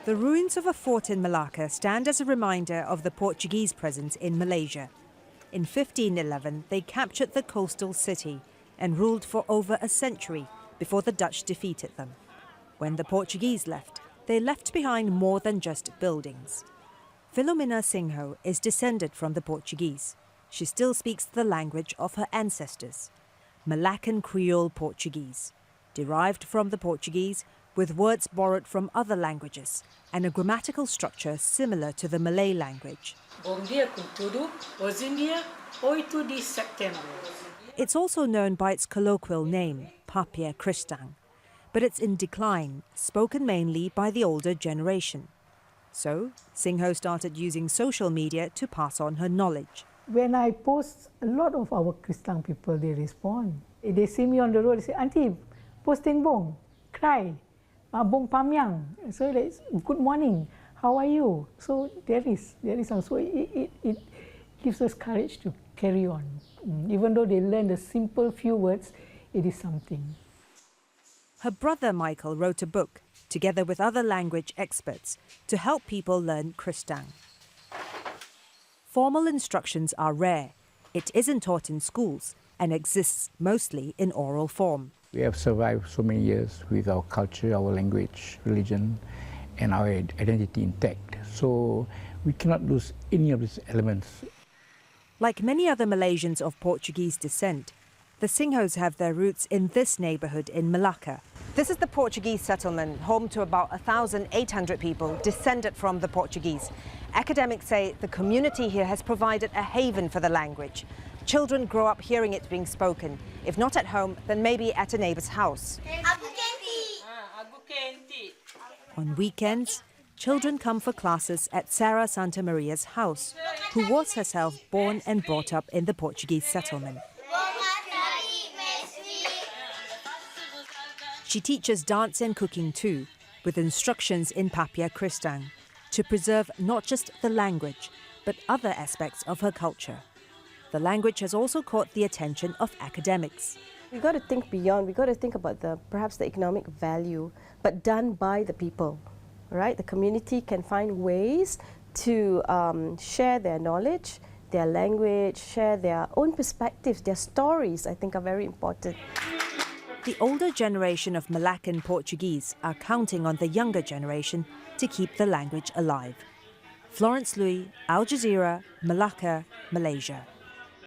The ruins of a fort in Malacca stand as a reminder of the Portuguese presence in Malaysia. In 1511, they captured the coastal city and ruled for over a century before the Dutch defeated them. When the Portuguese left, they left behind more than just buildings. Filomena Singho is descended from the Portuguese. She still speaks the language of her ancestors, Malaccan Creole Portuguese, derived from the Portuguese with words borrowed from other languages and a grammatical structure similar to the Malay language. Bom dia com tudo. Hoje em dia, 8 de setembro. It's also known by its colloquial name, Papia Cristang, but it's in decline, spoken mainly by the older generation. So, Singho started using social media to pass on her knowledge. When I post, a lot of our Cristang people, they respond. They see me on the road, they say, Auntie, posting bong, cry, bong pamyang. So it's good morning, how are you? So there is also, it gives us courage to carry on. Even though they learn the simple few words, it is something. Her brother Michael wrote a book, together with other language experts, to help people learn Cristang. Formal instructions are rare. It isn't taught in schools and exists mostly in oral form. We have survived so many years with our culture, our language, religion, and our identity intact. So we cannot lose any of these elements. Like many other Malaysians of Portuguese descent, the Singhos have their roots in this neighbourhood in Melaka. This is the Portuguese settlement, home to about 1,800 people descended from the Portuguese. Academics say the community here has provided a haven for the language. Children grow up hearing it being spoken. If not at home, then maybe at a neighbour's house. On weekends, children come for classes at Sarah Santa Maria's house, who was herself born and brought up in the Portuguese settlement. She teaches dance and cooking too, with instructions in Papia Cristang, to preserve not just the language, but other aspects of her culture. The language has also caught the attention of academics. We've got to think beyond, we've got to think about perhaps the economic value, but done by the people, right? The community can find ways to share their knowledge, their language, share their own perspectives, their stories, I think are very important. The older generation of Malaccan Portuguese are counting on the younger generation to keep the language alive. Florence, Looi, Al Jazeera, Melaka, Malaysia.